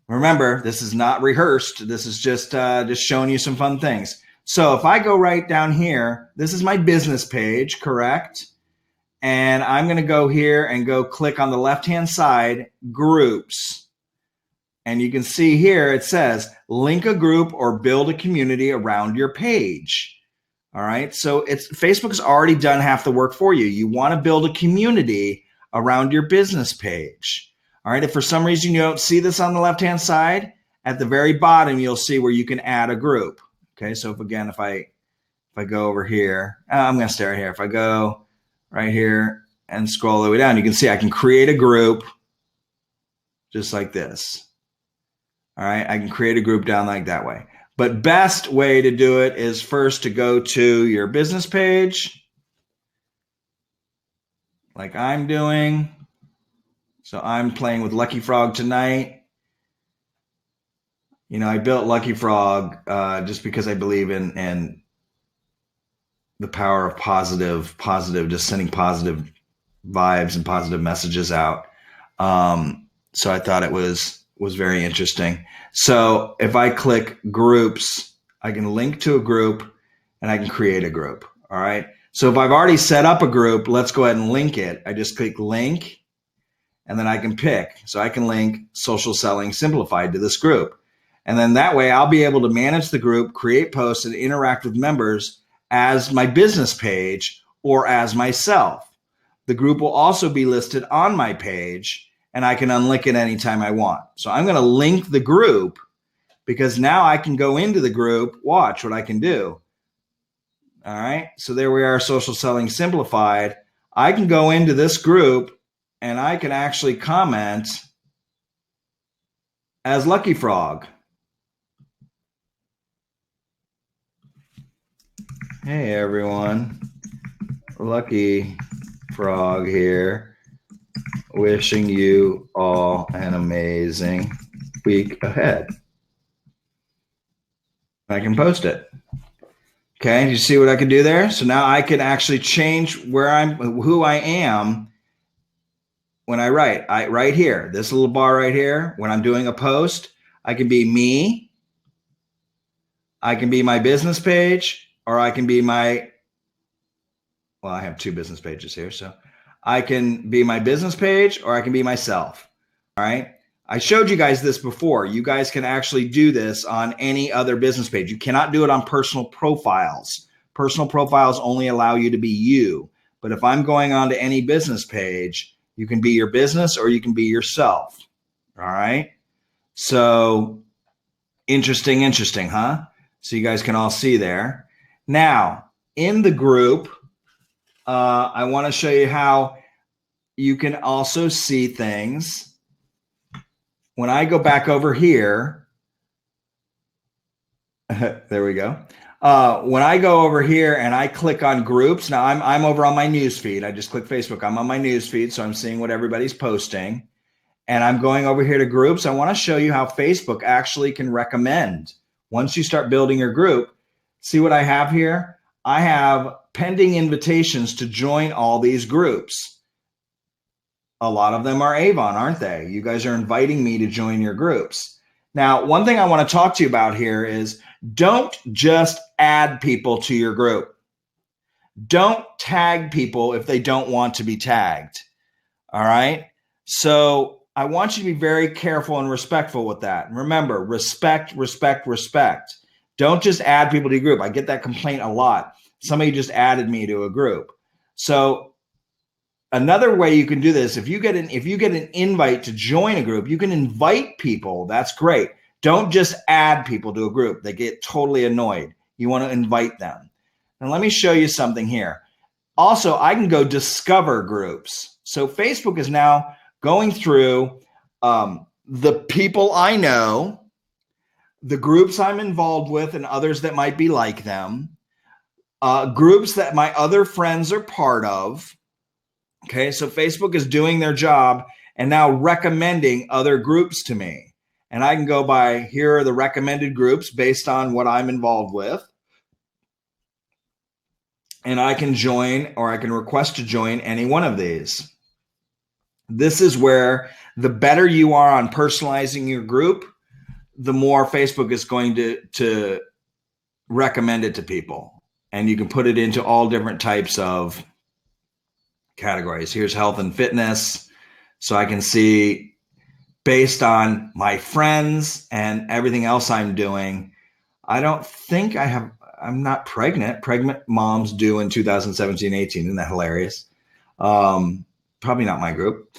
[SPEAKER 1] Remember, this is not rehearsed. This is just showing you some fun things. So if I go right down here, this is my business page, correct? And I'm going to go here and go click on the left-hand side, groups. And you can see here it says link a group or build a community around your page. All right. So Facebook's already done half the work for you. You want to build a community around your business page. All right. If for some reason you don't see this on the left-hand side, at the very bottom, you'll see where you can add a group. Okay. So if I go over here, I'm going to stay right here. If I go right here and scroll all the way down, you can see I can create a group just like this. All right. I can create a group down like that way. But best way to do it is first to go to your business page like I'm doing. So I'm playing with Lucky Frog tonight. I built Lucky Frog just because I believe in the power of positive, just sending positive vibes and positive messages out. So I thought it was very interesting. So if I click groups, I can link to a group and I can create a group. All right. So if I've already set up a group, let's go ahead and link it. I just click link and then I can pick. So I can link Social Selling Simplified to this group. And then that way I'll be able to manage the group, create posts, and interact with members as my business page or as myself. The group will also be listed on my page and I can unlink it anytime I want. So I'm going to link the group because now I can go into the group, watch what I can do. All right. So there we are, Social Selling Simplified. I can go into this group and I can actually comment as Lucky Frog. Hey, everyone. Lucky Frog here. Wishing you all an amazing week ahead. I can post it. Okay, you see what I can do there? So now I can actually change who I am when I write. Right here, this little bar right here, when I'm doing a post, I can be me, I can be my business page, or I can be I have two business pages here. So I can be my business page or I can be myself. All right. I showed you guys this before. You guys can actually do this on any other business page. You cannot do it on personal profiles. Personal profiles only allow you to be you. But if I'm going on to any business page, you can be your business or you can be yourself. All right. So interesting, huh? So you guys can all see there. Now, in the group, I want to show you how you can also see things. When I go back over here, there we go. When I go over here and I click on groups, now I'm over on my news feed. I just click Facebook. I'm on my news feed, so I'm seeing what everybody's posting. And I'm going over here to groups. I want to show you how Facebook actually can recommend. Once you start building your group, see what I have here? I have pending invitations to join all these groups. A lot of them are Avon, aren't they? You guys are inviting me to join your groups. Now, one thing I want to talk to you about here is don't just add people to your group. Don't tag people if they don't want to be tagged. All right? So I want you to be very careful and respectful with that. And remember, respect. Don't just add people to your group. I get that complaint a lot. Somebody just added me to a group. So another way you can do this, if you get an invite to join a group, you can invite people. That's great. Don't just add people to a group. They get totally annoyed. You want to invite them. And let me show you something here. Also, I can go discover groups. So Facebook is now going through the people I know, the groups I'm involved with, and others that might be like them, groups that my other friends are part of. Okay, so Facebook is doing their job and now recommending other groups to me. And I can go by, here are the recommended groups based on what I'm involved with. And I can join or I can request to join any one of these. This is where the better you are on personalizing your group, the more Facebook is going to recommend it to people. And you can put it into all different types of categories. Here's health and fitness. So I can see based on my friends and everything else I'm doing. I don't think I'm not pregnant. Pregnant moms do in 2017, 18. Isn't that hilarious? Probably not my group,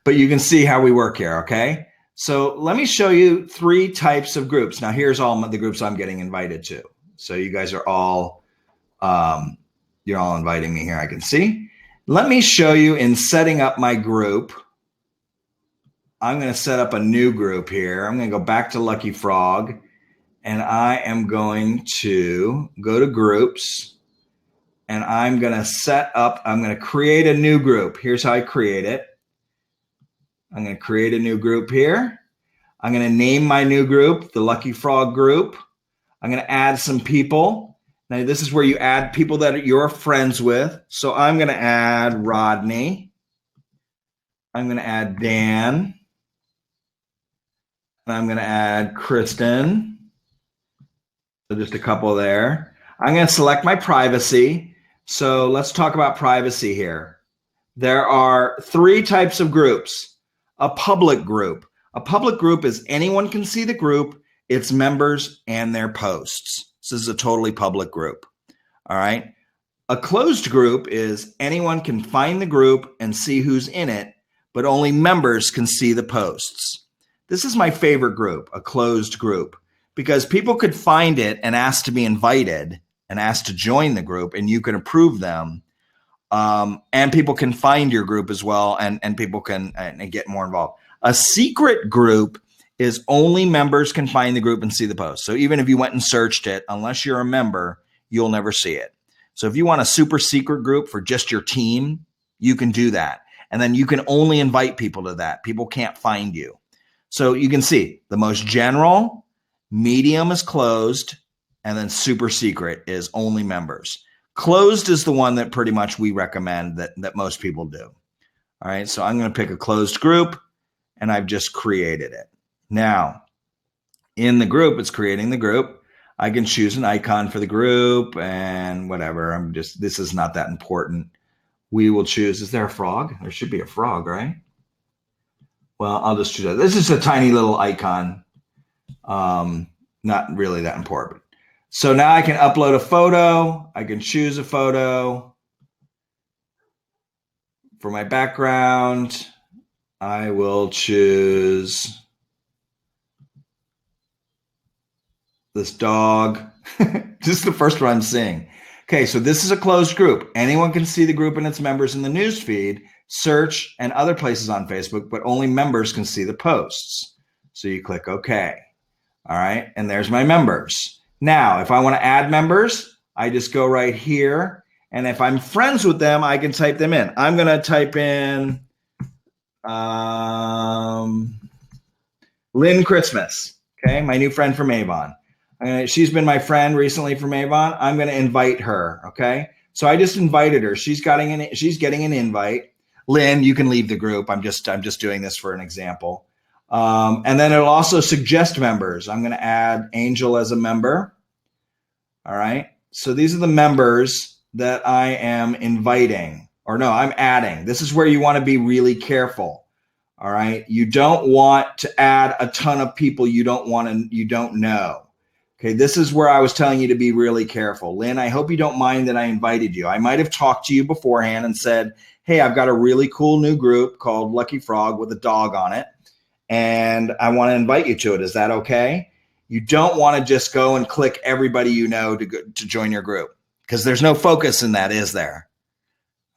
[SPEAKER 1] but you can see how we work here. Okay. So let me show you 3 types of groups. Now here's all the groups I'm getting invited to. So you guys are all, you're all inviting me here. I can see. Let me show you in setting up my group. I'm going to set up a new group here. I'm going to go back to Lucky Frog and I am going to go to groups and I'm going to create a new group. Here's how I create it. I'm going to create a new group here. I'm going to name my new group, the Lucky Frog Group. I'm going to add some people. Now, this is where you add people that you're friends with. So I'm going to add Rodney. I'm going to add Dan. And I'm going to add Kristen. So just a couple there. I'm going to select my privacy. So let's talk about privacy here. There are 3 types of groups. A public group. A public group is anyone can see the group, its members, and their posts. This is a totally public group. All right. A closed group is anyone can find the group and see who's in it, but only members can see the posts. This is my favorite group, a closed group, because people could find it and ask to be invited and ask to join the group, and you can approve them. And people can find your group as well, and people can get more involved. A secret group is only members can find the group and see the post. So even if you went and searched it, unless you're a member, you'll never see it. So if you want a super secret group for just your team, you can do that. And then you can only invite people to that. People can't find you. So you can see the most general, medium is closed, and then super secret is only members. Closed is the one that pretty much we recommend that most people do. All right, so I'm going to pick a closed group, and I've just created it. Now, in the group, it's creating the group. I can choose an icon for the group and whatever. This is not that important. We will choose, is there a frog? There should be a frog, right? Well, I'll just choose that. This is a tiny little icon. Not really that important. So now I can upload a photo. I can choose a photo. For my background, I will choose this dog. This is the first one I'm seeing. Okay, so this is a closed group. Anyone can see the group and its members in the news feed, search, and other places on Facebook, but only members can see the posts. So you click OK. All right, and there's my members. Now, if I want to add members, I just go right here. And if I'm friends with them, I can type them in. I'm going to type in Lynn Christmas, okay, my new friend from Avon. She's been my friend recently from Avon. I'm going to invite her, okay? So I just invited her. She's getting an invite. Lynn, you can leave the group. I'm just doing this for an example. And then it'll also suggest members. I'm going to add Angel as a member. All right. So these are the members that I am inviting, or no, I'm adding. This is where you want to be really careful. All right. You don't want to add a ton of people you don't know. Okay. This is where I was telling you to be really careful. Lynn, I hope you don't mind that I invited you. I might have talked to you beforehand and said, hey, I've got a really cool new group called Lucky Frog with a dog on it, and I want to invite you to it. Is that okay? You don't want to just go and click everybody you know to join your group, because there's no focus in that, is there?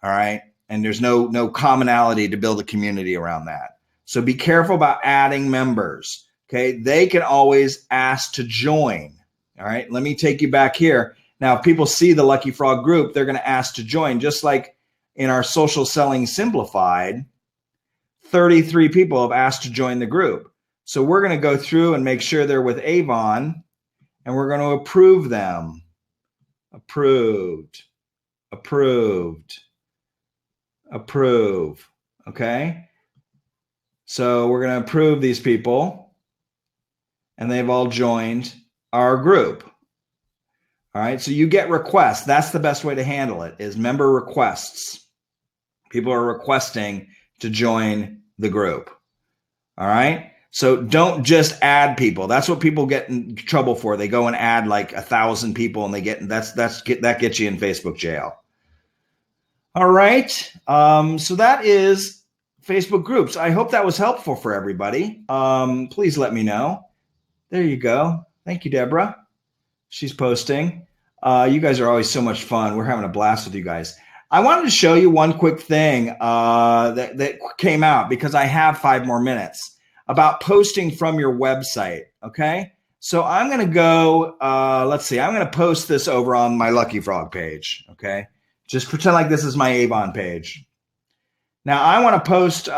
[SPEAKER 1] All right. And there's no commonality to build a community around that. So be careful about adding members. Okay. They can always ask to join. All right. Let me take you back here. Now, if people see the Lucky Frog group, they're going to ask to join, just like in our Social Selling Simplified, 33 people have asked to join the group. So we're going to go through and make sure they're with Avon, and we're going to approve them. Approved, approved, approve. Okay. So we're going to approve these people, and they've all joined our group. All right. So you get requests. That's the best way to handle it, is member requests. People are requesting to join the group. All right. So don't just add people. That's what people get in trouble for. They go and add like 1,000 people, and that gets you in Facebook jail. All right. So that is Facebook groups. I hope that was helpful for everybody. Please let me know. There you go. Thank you, Deborah. She's posting. You guys are always so much fun. We're having a blast with you guys. I wanted to show you one quick thing that came out, because I have 5 more minutes, about posting from your website. Okay. So I'm going to go, let's see, I'm going to post this over on my Lucky Frog page. Okay. Just pretend like this is my Avon page. Now I want to post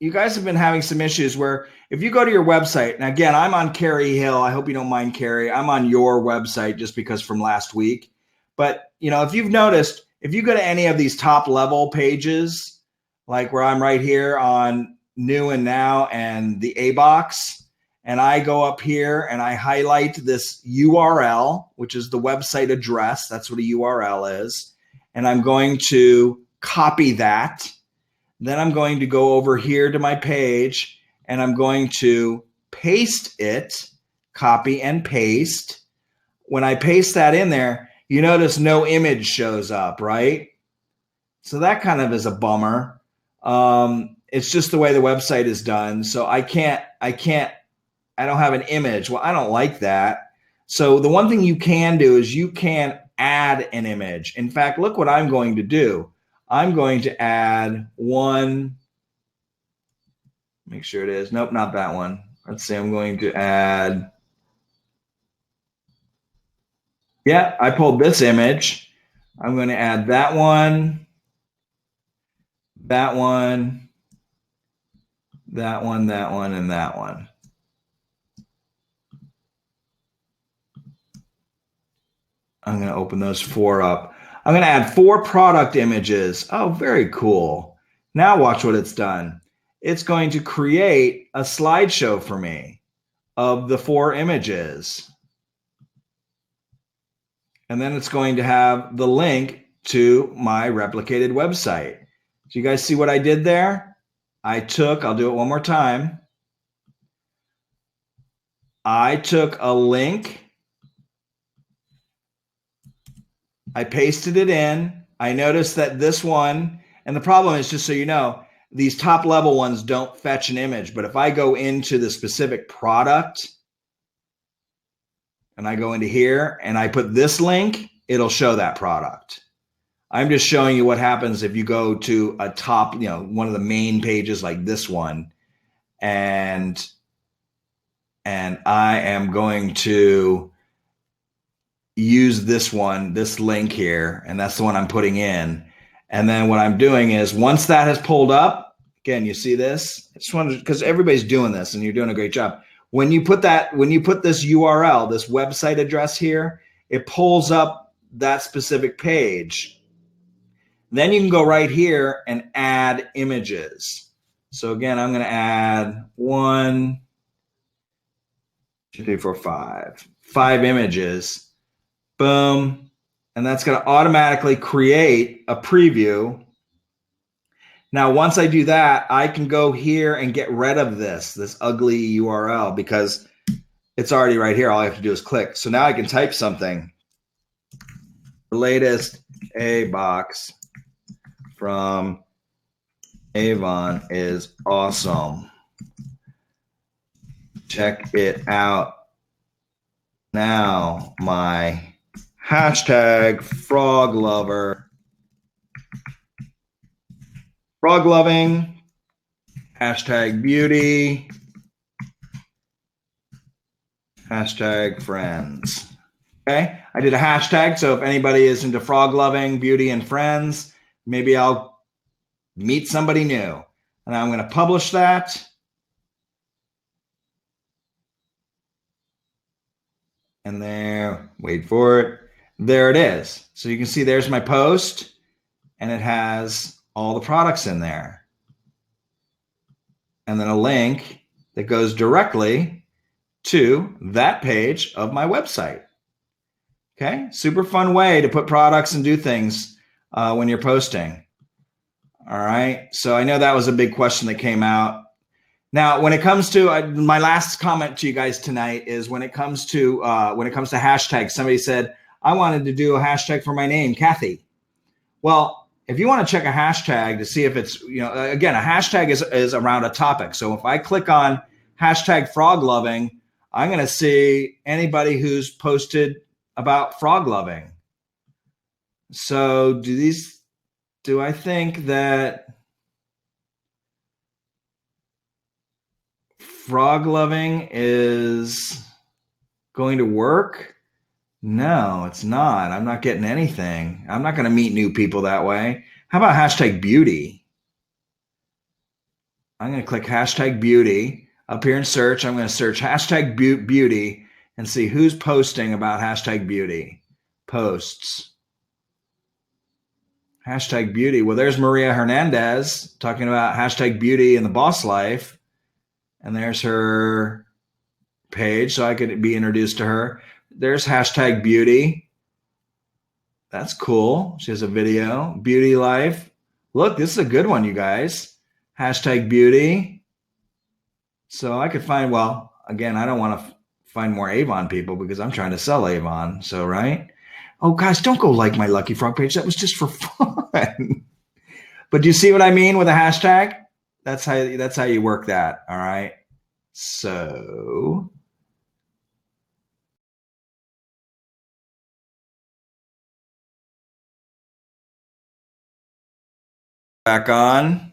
[SPEAKER 1] you guys have been having some issues where if you go to your website, and again, I'm on Carrie Hill. I hope you don't mind, Carrie. I'm on your website just because from last week. But, if you've noticed, if you go to any of these top level pages, like where I'm right here on new and now and the A box, and I go up here and I highlight this URL, which is the website address. That's what a URL is. And I'm going to copy that. Then I'm going to go over here to my page and I'm going to paste it, copy and paste. When I paste that in there, you notice no image shows up, right? So that kind of is a bummer. It's just the way the website is done. So I don't have an image. Well, I don't like that. So the one thing you can do is you can add an image. In fact, look what I'm going to do. I'm going to add one. Make sure it is. Nope, not that one. Let's see. I'm going to add. Yeah, I pulled this image. I'm going to add that one, that one, that one, that one, and that one. I'm going to open those 4 up. I'm going to add 4 product images. Oh, very cool. Now watch what it's done. It's going to create a slideshow for me of the 4 images. And then it's going to have the link to my replicated website. Do you guys see what I did there? I'll do it one more time. I took a link. I pasted it in. I noticed that this one, and the problem is, just so you know, these top level ones don't fetch an image. But if I go into the specific product and I go into here and I put this link, it'll show that product. I'm just showing you what happens if you go to a top, one of the main pages like this one. And I am going to use this link here, and that's the one I'm putting in. And then what I'm doing is once that has pulled up, again, you see this? I just wanted, because everybody's doing this and you're doing a great job. When you put this URL, this website address here, it pulls up that specific page. Then you can go right here and add images. So again, I'm going to add 1, 2, 3, 4, 5 images. Boom. And that's going to automatically create a preview. Now, once I do that, I can go here and get rid of this ugly URL because it's already right here. All I have to do is click. So now I can type something. The latest A box from Avon is awesome. Check it out now. My hashtag frog lover. Frog loving, hashtag beauty, hashtag friends. Okay, I did a hashtag, so if anybody is into frog loving, beauty, and friends, maybe I'll meet somebody new. And I'm going to publish that. And there, wait for it. There it is. So you can see there's my post, and it has all the products in there. And then a link that goes directly to that page of my website. Okay, super fun way to put products and do things when you're posting. All right, so I know that was a big question that came out. Now, when it comes to my last comment to you guys tonight is when it comes to hashtags. Somebody said I wanted to do a hashtag for my name, Kathy. Well, if you want to check a hashtag to see if it's, again, a hashtag is around a topic. So if I click on hashtag frog loving, I'm going to see anybody who's posted about frog loving. So do I think that frog loving is going to work? No, it's not. I'm not getting anything. I'm not going to meet new people that way. How about hashtag beauty? I'm going to click hashtag beauty up here in search. I'm going to search hashtag beauty and see who's posting about hashtag beauty posts. Hashtag beauty. Well, there's Maria Hernandez talking about hashtag beauty in the boss life. And there's her page, so I could be introduced to her. There's hashtag beauty. That's cool. She has a video. Beauty life. Look, this is a good one, you guys. Hashtag beauty. So I could find, well, again, I don't want to find more Avon people because I'm trying to sell Avon. So, right? Oh, guys, don't go like my Lucky Frog page. That was just for fun. But do you see what I mean with a hashtag? That's how you work that. All right. So back on.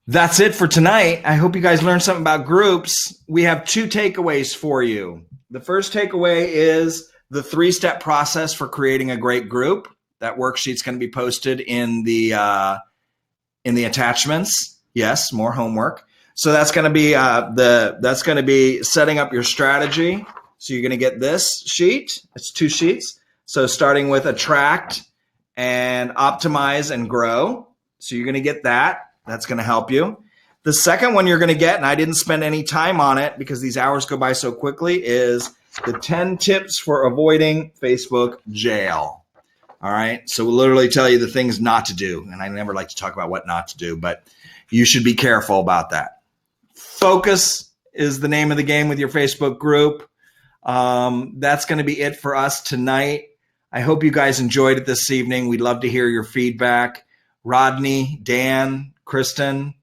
[SPEAKER 1] That's it for tonight. I hope you guys learned something about groups. We have 2 takeaways for you. The first takeaway is the 3-step process for creating a great group. That worksheet's going to be posted in the attachments. Yes, more homework. So that's going to be setting up your strategy. So you're going to get this sheet. It's 2 sheets. So starting with attract and optimize and grow. So you're going to get that. That's going to help you. The second one you're going to get, and I didn't spend any time on it because these hours go by so quickly, is the 10 tips for avoiding Facebook jail. All right. So we'll literally tell you the things not to do. And I never like to talk about what not to do, but you should be careful about that. Focus is the name of the game with your Facebook group. That's going to be it for us tonight. I hope you guys enjoyed it this evening. We'd love to hear your feedback. Rodney, Dan, Kristen.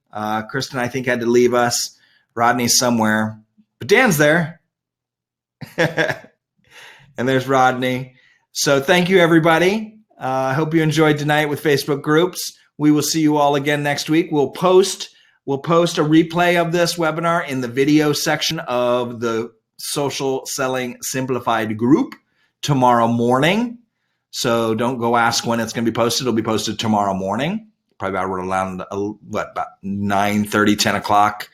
[SPEAKER 1] Kristen, I think, had to leave us. Rodney's somewhere, but Dan's there. And there's Rodney. So thank you, everybody. I hope you enjoyed tonight with Facebook groups. We will see you all again next week. We'll post a replay of this webinar in the video section of the Social Selling Simplified group tomorrow morning. So don't go ask when it's going to be posted. It'll be posted tomorrow morning, probably around about 9:30, 10 o'clock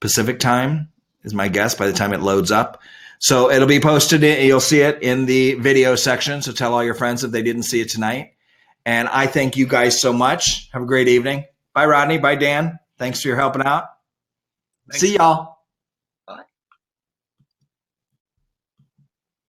[SPEAKER 1] Pacific time is my guess by the time it loads up. So it'll be posted. You'll see it in the video section. So tell all your friends if they didn't see it tonight. And I thank you guys so much. Have a great evening. Bye, Rodney. Bye, Dan. Thanks for your helping out.
[SPEAKER 3] Thanks.
[SPEAKER 1] See y'all.